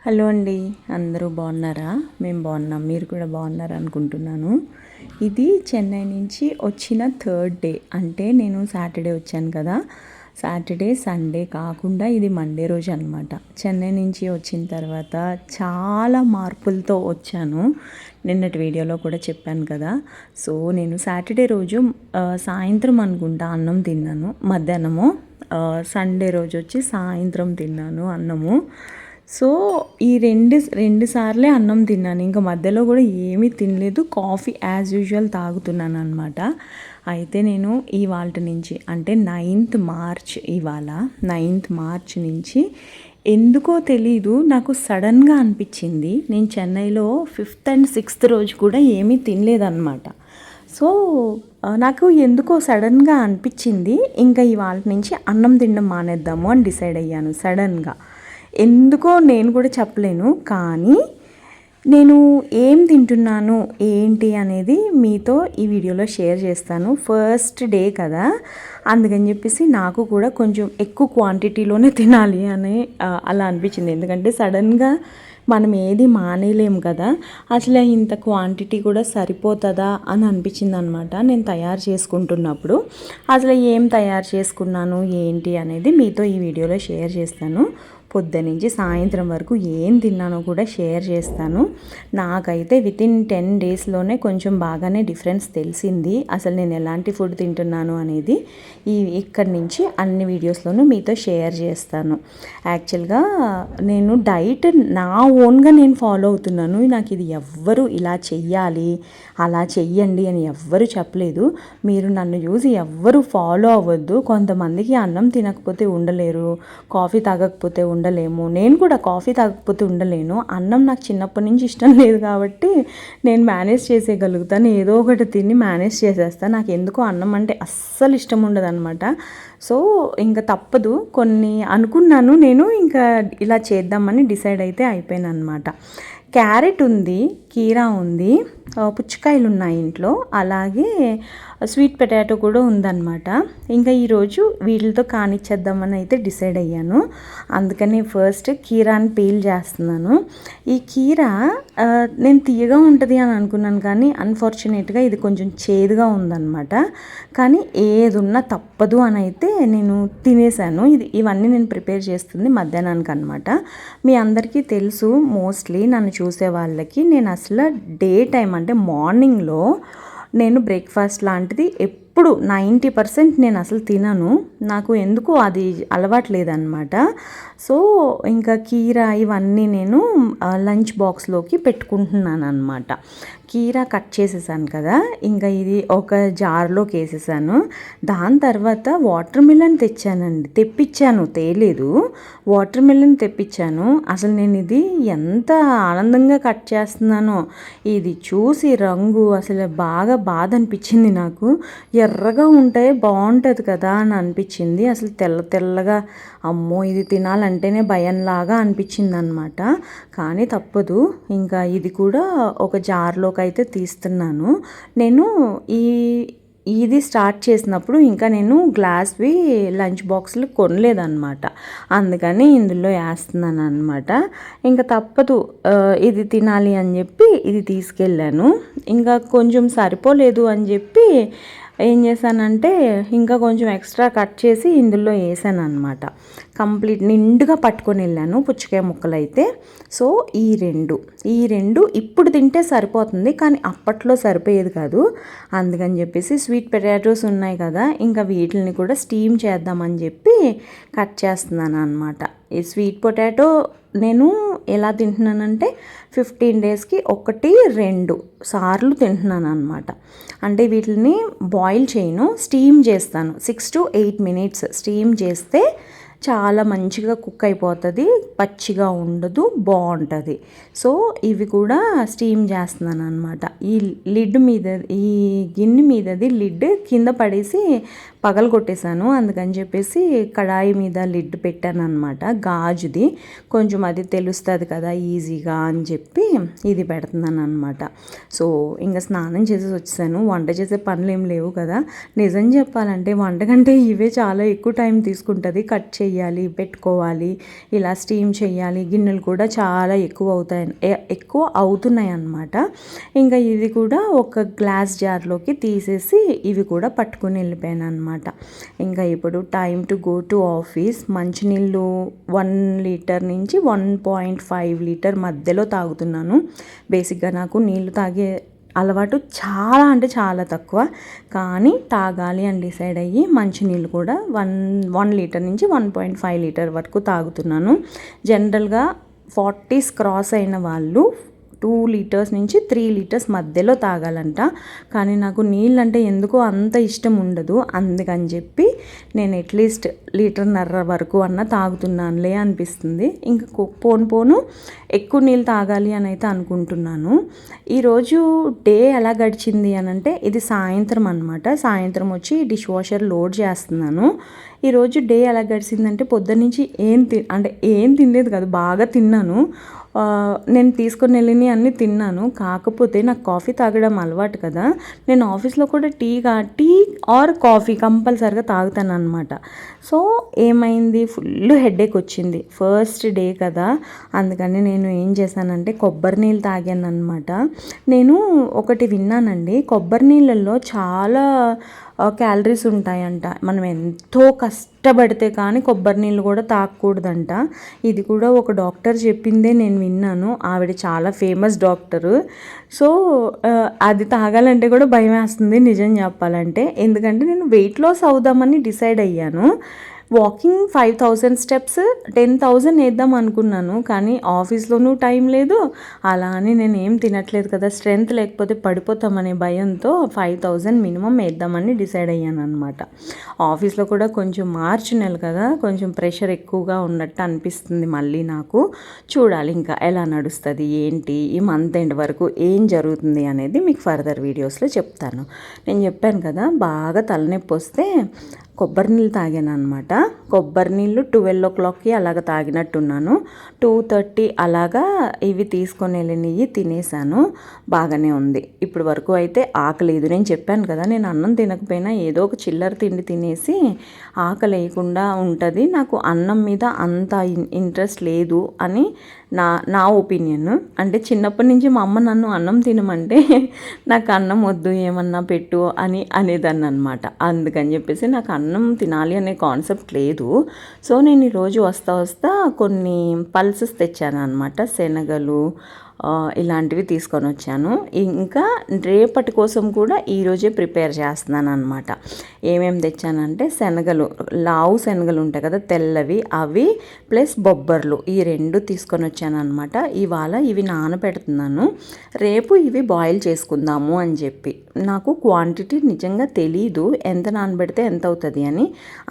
Hello అండి, అందరూ బాగున్నారా? మేము బాగున్నాం, మీరు కూడా బాగున్నారు అనుకుంటున్నాను. ఇది చెన్నై నుంచి వచ్చిన థర్డ్ డే, అంటే నేను సాటర్డే వచ్చాను కదా. సాటర్డే సండే కాకుండా ఇది మండే రోజు అనమాట. చెన్నై నుంచి వచ్చిన తర్వాత చాలా మార్పులతో వచ్చాను. నిన్నటి వీడియోలో కూడా చెప్పాను కదా. సో నేను సాటర్డే రోజు సాయంత్రం అనుకుంటా అన్నం తిన్నాను, మధ్యాహ్నము. సండే రోజు వచ్చి సాయంత్రం తిన్నాను అన్నము. సో ఈ రెండు సార్లే అన్నం తిన్నాను, ఇంకా మధ్యలో కూడా ఏమీ తినలేదు. కాఫీ యాజ్ యూజువల్ తాగుతున్నాను అనమాట. అయితే నేను ఇవాళ నుంచి, అంటే 9th మార్చ్, ఇవాళ 9th మార్చ్ నుంచి ఎందుకో తెలీదు, నాకు సడన్గా అనిపించింది. నేను చెన్నైలో 5th and 6th రోజు కూడా ఏమీ తినలేదన్నమాట. సో నాకు ఎందుకో సడన్గా అనిపించింది, ఇంకా ఇవాళ నుంచి అన్నం తినడం మానేద్దాము అని డిసైడ్ అయ్యాను సడన్గా. ఎందుకో నేను కూడా చెప్పలేను, కానీ నేను ఏం తింటున్నాను ఏంటి అనేది మీతో ఈ వీడియోలో షేర్ చేస్తాను. ఫస్ట్ డే కదా, అందుకని చెప్పేసి నాకు కూడా కొంచెం ఎక్కువ క్వాంటిటీలోనే తినాలి అని అలా అనిపించింది. ఎందుకంటే సడన్గా మనం ఏది మానేయలేము కదా, అసలు ఇంత క్వాంటిటీ కూడా సరిపోతుందా అని అనిపించింది అనమాట. నేను తయారు చేసుకుంటున్నప్పుడు అసలు ఏం తయారు చేసుకున్నాను ఏంటి అనేది మీతో ఈ వీడియోలో షేర్ చేస్తాను. పొద్దునుంచి సాయంత్రం వరకు ఏం తిన్నానో కూడా షేర్ చేస్తాను. నాకైతే వితిన్ 10 డేస్లోనే కొంచెం బాగానే డిఫరెన్స్ తెలిసింది, అసలు నేను ఎలాంటి ఫుడ్ తింటున్నాను అనేది. ఇక్కడి నుంచి అన్ని వీడియోస్లోనూ మీతో షేర్ చేస్తాను. యాక్చువల్గా నేను డైట్ నా ఓన్గా నేను ఫాలో అవుతున్నాను. నాకు ఇది ఎవ్వరు ఇలా చెయ్యాలి అలా చెయ్యండి అని ఎవ్వరు చెప్పలేదు. మీరు నన్ను చూసి ఎవ్వరు ఫాలో అవ్వద్దు. కొంతమందికి అన్నం తినకపోతే ఉండలేరు, కాఫీ తాగకపోతే ఉండలేము. నేను కూడా కాఫీ తాగకపోతే ఉండలేను. అన్నం నాకు చిన్నప్పటి నుంచి ఇష్టం లేదు కాబట్టి నేను మేనేజ్ చేసేయగలుగుతాను, ఏదో ఒకటి తిని మేనేజ్ చేసేస్తాను. నాకు ఎందుకో అన్నం అంటే అస్సలు ఇష్టం ఉండదు అనమాట. సో ఇంకా తప్పదు, కొన్ని అనుకున్నాను నేను, ఇంకా ఇలా చేద్దామని డిసైడ్ అయితే అయిపోయాను అనమాట. క్యారెట్ ఉంది, కీరా ఉంది, పుచ్చకాయలు ఉన్నాయి ఇంట్లో, అలాగే స్వీట్ పొటాటో కూడా ఉందన్నమాట. ఇంకా ఈరోజు వీటితో కానిచ్చేద్దామని అయితే డిసైడ్ అయ్యాను. అందుకని ఫస్ట్ కీరాని పీల్ చేస్తున్నాను. ఈ కీరా నేను తీయగా ఉంటుంది అని అనుకున్నాను, కానీ అన్ఫార్చునేట్గా ఇది కొంచెం చేదుగా ఉందన్నమాట. కానీ ఏదున్నా తప్పదు అని అయితే నేను తినేసాను. ఇవన్నీ నేను ప్రిపేర్ చేస్తుంది మధ్యాహ్నానికి అనమాట. మీ అందరికీ తెలుసు, మోస్ట్లీ నన్ను చూసే వాళ్ళకి, నేను అసలు డే టైం అంటే మార్నింగ్లో నేను బ్రేక్ఫాస్ట్ లాంటిది ఎప్పుడు 90% నేను అసలు తినను. నాకు ఎందుకు అది అలవాట్లేదన్నమాట. సో ఇంకా కీరా ఇవన్నీ నేను లంచ్ బాక్స్లోకి పెట్టుకుంటున్నాను అనమాట. కీరా కట్ చేసేసాను కదా, ఇంకా ఇది ఒక జార్లోకి వేసేసాను. దాని తర్వాత వాటర్ మిలన్ తెప్పించాను, తేలేదు, వాటర్ మిలన్ తెప్పించాను. అసలు నేను ఇది ఎంత ఆనందంగా కట్ చేస్తున్నానో, ఇది చూసి రంగు అసలు బాగా బాధ అనిపించింది నాకు. ఎర్రగా ఉంటే బాగుంటుంది కదా అని అనిపించింది. అసలు తెల్లగా, అమ్మో ఇది తినాలంటేనే భయంలాగా అనిపించింది అనమాట. కానీ తప్పదు, ఇంకా ఇది కూడా ఒక జార్లోకి అయితే తీస్తున్నాను. నేను ఇది స్టార్ట్ చేసినప్పుడు ఇంకా నేను గ్లాస్వి లంచ్ బాక్స్లు కొనలేదన్నమాట, అందుకని ఇందులో వేస్తున్నాను అనమాట. ఇంకా తప్పదు, ఇది తినాలి అని చెప్పి ఇది తీసుకెళ్ళాను. ఇంకా కొంచెం సరిపోలేదు అని చెప్పి ఏం చేశానంటే ఇంకా కొంచెం ఎక్స్ట్రా కట్ చేసి ఇందులో వేసాను అనమాట. కంప్లీట్ నిండుగా పట్టుకొని వెళ్ళాను పుచ్చకాయ ముక్కలు అయితే. సో ఈ రెండు ఇప్పుడు తింటే సరిపోతుంది, కానీ అప్పట్లో సరిపోయేది కాదు. అందుకని చెప్పేసి స్వీట్ పొటాటోస్ ఉన్నాయి కదా, ఇంకా వీటిని కూడా స్టీమ్ చేద్దామని చెప్పి కట్ చేస్తున్నాను అనమాట. ఈ స్వీట్ పొటాటో నేను ఎలా తింటున్నానంటే 15 డేస్కి 1-2 సార్లు తింటున్నాను అనమాట. అంటే వీటిని బాయిల్ చేయను, స్టీమ్ చేస్తాను. 6 to 8 minutes స్టీమ్ చేస్తే చాలా మంచిగా కుక్ అయిపోతుంది, పచ్చిగా ఉండదు, బాగుంటుంది. సో ఇవి కూడా స్టీమ్ చేస్తున్నాను అనమాట. ఈ గిన్నె మీదది లిడ్ కింద పడేసి పగలగొట్టేశాను. అందుకని చెప్పేసి కడాయి మీద లిడ్ పెట్టాను అనమాట, గాజుది. కొంచెం అది తెలుస్తుంది కదా ఈజీగా అని చెప్పి ఇది పెడుతున్నాను అనమాట. సో ఇంకా స్నానం చేసేసి వచ్చేసాను. వంట చేసే పనులు ఏం లేవు కదా. నిజం చెప్పాలంటే వంట కంటే ఇవే చాలా ఎక్కువ టైం తీసుకుంటుంది. కట్ చేయాలి, పెట్టుకోవాలి, ఇలా స్టీమ్ చేయాలి, గిన్నెలు కూడా చాలా ఎక్కువ అవుతున్నాయి అన్నమాట. ఇంకా ఇది కూడా ఒక గ్లాస్ జార్లోకి తీసేసి ఇవి కూడా పట్టుకుని వెళ్ళిపోయాను అనమాట. ఇంకా ఇప్పుడు time to go to office. మంచినీళ్ళు 1 లీటర్ నుంచి 1.5 లీటర్ మధ్యలో తాగుతున్నాను. బేసిక్గా నాకు నీళ్ళు తాగే అలవాటు చాలా అంటే చాలా తక్కువ, కానీ తాగాలి అని డిసైడ్ అయ్యి మంచినీళ్ళు కూడా 1 లీటర్ నుంచి 1.5 లీటర్ వరకు తాగుతున్నాను. జనరల్గా 40s క్రాస్ అయిన వాళ్ళు 2 లీటర్స్ నుంచి 3 లీటర్స్ మధ్యలో తాగాలంట. కానీ నాకు నీళ్ళంటే ఎందుకో అంత ఇష్టం ఉండదు. అందుకని చెప్పి నేను అట్లీస్ట్ 1.5 లీటర్ వరకు అన్న తాగుతున్నానులే అనిపిస్తుంది. ఇంకా పోను ఎక్కువ నీళ్ళు తాగాలి అని అయితే అనుకుంటున్నాను. ఈరోజు డే ఎలా గడిచింది అని అంటే, ఇది సాయంత్రం అనమాట. సాయంత్రం వచ్చి డిష్ వాషర్ లోడ్ చేస్తున్నాను. ఈరోజు డే ఎలా గడిచిందంటే, పొద్దున్నుంచి ఏం తినలేదు కాదు, బాగా తిన్నాను. నేను తీసుకొని వెళ్ళినవి అన్నీ తిన్నాను. కాకపోతే నాకు కాఫీ తాగడం అలవాటు కదా, నేను ఆఫీస్లో కూడా టీ ఆర్ కాఫీ కంపల్సరిగా తాగుతాను అనమాట. సో ఏమైంది, ఫుల్ హెడేక్ వచ్చింది. ఫస్ట్ డే కదా, అందుకని నేను ఏం చేశానంటే కొబ్బరి నీళ్ళు తాగాను అనమాట. నేను ఒకటి విన్నానండి, కొబ్బరి నీళ్ళల్లో చాలా క్యాలరీస్ ఉంటాయంట. మనం ఎంతో కష్టపడితే కానీ కొబ్బరి నీళ్ళు కూడా తాగకూడదంట. ఇది కూడా ఒక డాక్టర్ చెప్పిందే నేను విన్నాను. ఆవిడ చాలా ఫేమస్ డాక్టరు. సో అది తాగాలంటే కూడా భయం వేస్తుంది నిజం చెప్పాలంటే. ఎందుకంటే నేను వెయిట్ లాస్ అవుదామని డిసైడ్ అయ్యాను. వాకింగ్ 5000 స్టెప్స్ 10,000 వేద్దాం అనుకున్నాను, కానీ ఆఫీస్లోనూ టైం లేదు, అలా అని నేను ఏం తినట్లేదు కదా, స్ట్రెంగ్త్ లేకపోతే పడిపోతామనే భయంతో 5000 మినిమం వేద్దామని డిసైడ్ అయ్యాను అనమాట. ఆఫీస్లో కూడా కొంచెం మార్చి నెల కదా, కొంచెం ప్రెషర్ ఎక్కువగా ఉన్నట్టు అనిపిస్తుంది మళ్ళీ నాకు. చూడాలి ఇంకా ఎలా నడుస్తుంది ఏంటి, ఈ మంత్ ఎండ్ వరకు ఏం జరుగుతుంది అనేది మీకు ఫర్దర్ వీడియోస్లో చెప్తాను. నేను చెప్పాను కదా, బాగా తలనొప్పి వస్తే కొబ్బరి నీళ్ళు తాగాను అనమాట. కొబ్బరి నీళ్ళు 12 o'clockకి అలాగ తాగినట్టున్నాను. 2:30 అలాగా ఇవి తీసుకొని వెళ్ళినవి తినేసాను. బాగానే ఉంది. ఇప్పుడు వరకు అయితే ఆకలేదు. నేను చెప్పాను కదా, నేను అన్నం తినకపోయినా ఏదో ఒక చిల్లర తిండి తినేసి ఆకలి వేయకుండా ఉంటుంది. నాకు అన్నం మీద అంత ఇంట్రెస్ట్ లేదు అని నా ఒపీనియన్. అంటే చిన్నప్పటి నుంచి మా అమ్మ నన్ను అన్నం తినమంటే నాకు అన్నం వద్దు, ఏమన్నా పెట్టు అని అనేదాన్ని అనమాట. అందుకని చెప్పేసి నాకు అన్నం తినాలి అనే కాన్సెప్ట్ లేదు. సో నేను ఈరోజు వస్తా కొన్ని పల్సెస్ తెచ్చాను అనమాట. శనగలు ఇలాంటివి తీసుకొని వచ్చాను. ఇంకా రేపటి కోసం కూడా ఈరోజే ప్రిపేర్ చేస్తున్నాను అనమాట. ఏమేమి తెచ్చానంటే శనగలు, లావు శనగలు ఉంటాయి కదా తెల్లవి, అవి ప్లస్ బొబ్బర్లు, ఈ 2 తీసుకొని వచ్చాను అనమాట. ఇవాళ ఇవి నానబెడుతున్నాను, రేపు ఇవి బాయిల్ చేసుకుందాము అని చెప్పి. నాకు క్వాంటిటీ నిజంగా తెలీదు ఎంత నానబెడితే ఎంత అవుతుంది అని,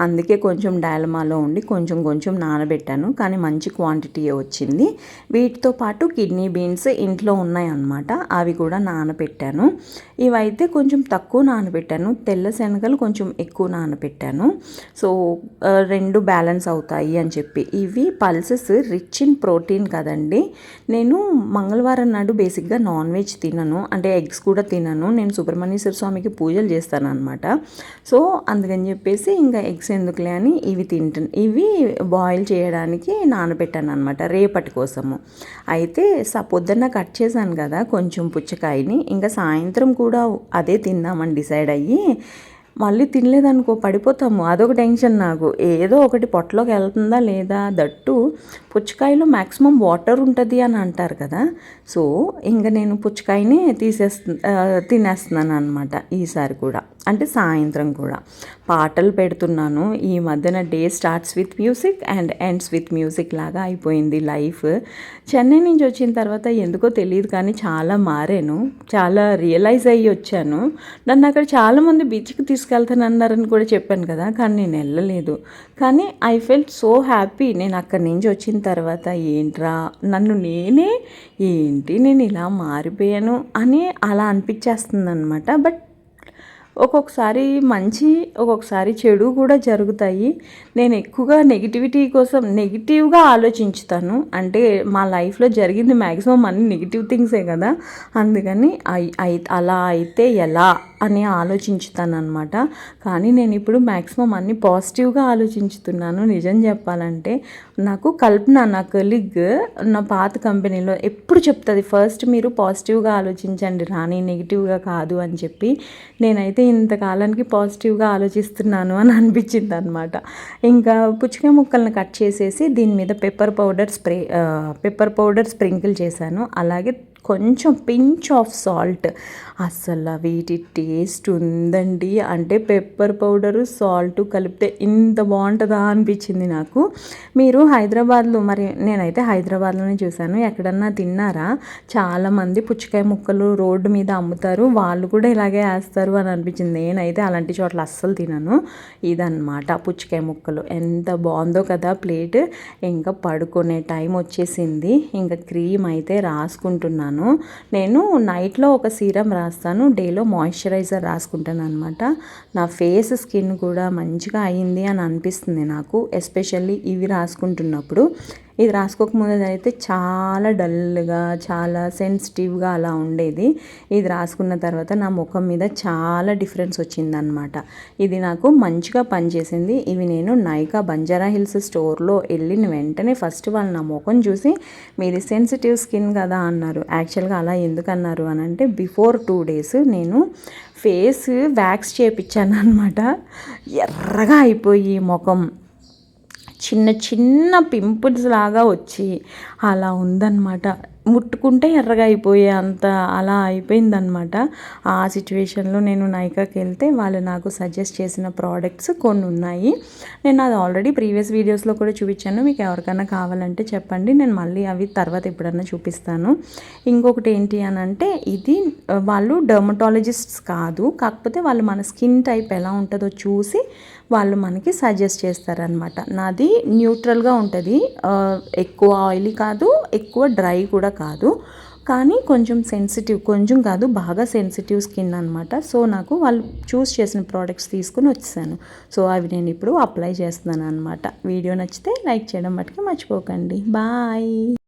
అందుకే కొంచెం డైలమాలో ఉండి కొంచెం నానబెట్టాను, కానీ మంచి క్వాంటిటీయే వచ్చింది. వీటితో పాటు కిడ్నీ బీన్స్ ఇంట్లో ఉన్నాయన్నమాట, అవి కూడా నానబెట్టాను. ఇవైతే కొంచెం తక్కువ నానబెట్టాను, తెల్ల శనగలు కొంచెం ఎక్కువ నానబెట్టాను. సో 2 బ్యాలెన్స్ అవుతాయి అని చెప్పి. ఇవి పల్సెస్ రిచ్ ఇన్ ప్రోటీన్ కదండి. నేను మంగళవారం నాడు బేసిక్గా నాన్ వెజ్ తినను, అంటే ఎగ్స్ కూడా తినను. నేను సుబ్రహ్మణ్యేశ్వర స్వామికి పూజలు చేస్తాను అనమాట. సో అందుకని చెప్పేసి ఇంకా ఎగ్స్ ఎందుకులే అని ఇవి బాయిల్ చేయడానికి నానబెట్టాను అనమాట రేపటి కోసము. అయితే పొద్దున్న కట్ చేశాను కదా కొంచెం పుచ్చకాయని, ఇంకా సాయంత్రం కూడా అదే తిందామని డిసైడ్ అయ్యి, మళ్ళీ తినలేదనుకో పడిపోతాము, అదొక టెన్షన్ నాకు. ఏదో ఒకటి పొట్టలోకి వెళ్తుందా లేదా, దట్టు పుచ్చకాయలో మ్యాక్సిమం వాటర్ ఉంటుంది అని అంటారు కదా. సో ఇంకా నేను పుచ్చకాయని తినేస్తున్నాను అనమాట ఈసారి కూడా. అంటే సాయంత్రం కూడా పాటలు పెడుతున్నాను. ఈ మధ్యన day starts with music and ends with music లాగా అయిపోయింది లైఫ్. చెన్నై నుంచి వచ్చిన తర్వాత ఎందుకో తెలియదు కానీ చాలా మారాను, చాలా రియలైజ్ అయ్యి వచ్చాను. నన్ను అక్కడ చాలామంది బీచ్కి తీసుకెళ్తానన్నారని కూడా చెప్పాను కదా, కానీ నేను వెళ్ళలేదు. కానీ ఐ ఫెల్ట్ సో హ్యాపీ. నేను అక్కడి నుంచి వచ్చిన తర్వాత ఏంట్రా నేను ఇలా మారిపోయాను అని అలా అనిపించేస్తుంది అనమాట. బట్ ఒక్కొక్కసారి మంచి ఒక్కొక్కసారి చెడు కూడా జరుగుతాయి. నేను ఎక్కువగా నెగిటివ్గా ఆలోచించుతాను. అంటే మా లైఫ్లో జరిగింది మ్యాక్సిమం అన్ని నెగిటివ్ థింగ్సే కదా, అందుకని అలా అయితే ఎలా అని ఆలోచించుతాను అనమాట. కానీ నేను ఇప్పుడు మ్యాక్సిమం అన్ని పాజిటివ్గా ఆలోచించుతున్నాను. నిజం చెప్పాలంటే నాకు కల్పన, నా కొలీగ్, నా పాత కంపెనీలో ఎప్పుడు చెప్తుంది, ఫస్ట్ మీరు పాజిటివ్గా ఆలోచించండి రాని, నెగిటివ్గా కాదు అని చెప్పి. నేనైతే ఇంతకాలానికి పాజిటివ్గా ఆలోచిస్తున్నాను అని అనిపించింది అనమాట. ఇంకా పుచ్చకాయ ముక్కలను కట్ చేసేసి దీని మీద పెప్పర్ పౌడర్ స్ప్రింకిల్ చేశాను. అలాగే కొంచెం పించ్ ఆఫ్ సాల్ట్. అసలు వీటి టేస్ట్ ఉందండి. అంటే పెప్పర్ పౌడరు సాల్ట్ కలిపితే ఇంత బాగుంటుందా అనిపించింది నాకు. మీరు హైదరాబాద్లో, మరి నేనైతే హైదరాబాద్లోనే చూశాను, ఎక్కడన్నా తిన్నారా? చాలామంది పుచ్చకాయ ముక్కలు రోడ్డు మీద అమ్ముతారు, వాళ్ళు కూడా ఇలాగే వేస్తారు అని అనిపించింది. నేనైతే అలాంటి చోట్ల అస్సలు తినను. ఇదన్నమాట పుచ్చకాయ ముక్కలు. ఎంత బాగుందో కదా ప్లేట్. ఇంకా పడుకునే టైం వచ్చేసింది. ఇంకా క్రీమ్ అయితే రాసుకుంటున్నాను. నేను నైట్లో ఒక సీరం రాస్తాను, డేలో మాయిశ్చరైజర్ రాసుకుంటాను అనమాట. నా ఫేస్ స్కిన్ కూడా మంచిగా అయింది అని అనిపిస్తుంది నాకు, ఎస్పెషల్లీ ఇవి రాసుకుంటున్నప్పుడు. ఇది రాసుకోకముందు అయితే చాలా డల్గా, చాలా సెన్సిటివ్గా అలా ఉండేది. ఇది రాసుకున్న తర్వాత నా ముఖం మీద చాలా డిఫరెన్స్ వచ్చిందనమాట. ఇది నాకు మంచిగా పనిచేసింది. ఇవి నేను నైకా బంజారా హిల్స్ స్టోర్లో వెళ్ళిన వెంటనే ఫస్ట్ వాళ్ళు నా ముఖం చూసి మీది సెన్సిటివ్ స్కిన్ కదా అన్నారు. యాక్చువల్గా అలా ఎందుకు అన్నారు అని అంటే, బిఫోర్ 2 days నేను ఫేస్ వ్యాక్స్ చేయించాను అనమాట. ఎర్రగా అయిపోయి ముఖం చిన్న చిన్న పింపుల్స్ లాగా వచ్చి అలా ఉందన్నమాట. ముట్టుకుంటే ఎర్రగా అయిపోయే అంత అలా అయిపోయిందనమాట. ఆ సిచ్యువేషన్లో నేను నైకాకి వెళ్తే వాళ్ళు నాకు సజెస్ట్ చేసిన ప్రోడక్ట్స్ కొన్ని ఉన్నాయి. నేను అది ఆల్రెడీ ప్రీవియస్ వీడియోస్లో కూడా చూపించాను. మీకు ఎవరికైనా కావాలంటే చెప్పండి, నేను మళ్ళీ అవి తర్వాత ఎప్పుడన్నా చూపిస్తాను. ఇంకొకటి ఏంటి అని అంటే, ఇది వాళ్ళు డర్మటాలజిస్ట్స్ కాదు, కాకపోతే వాళ్ళు మన స్కిన్ టైప్ ఎలా ఉంటుందో చూసి వాళ్ళు మనకి సజెస్ట్ చేస్తారనమాట. నాది న్యూట్రల్గా ఉంటుంది, ఎక్కువ ఆయిలీ కాదు, ఎక్కువ డ్రై కూడా కాదు, కానీ కొంచెం సెన్సిటివ్, కొంచెం కాదు బాగా సెన్సిటివ్ స్కిన్ అనమాట. సో నాకు వాళ్ళు చూస్ చేసిన ప్రోడక్ట్స్ తీసుకుని వచ్చేసాను. సో అవి నేను ఇప్పుడు అప్లై చేస్తున్నాను అనమాట. వీడియో నచ్చితే లైక్ చేయడం మటుకు మర్చిపోకండి. బాయ్.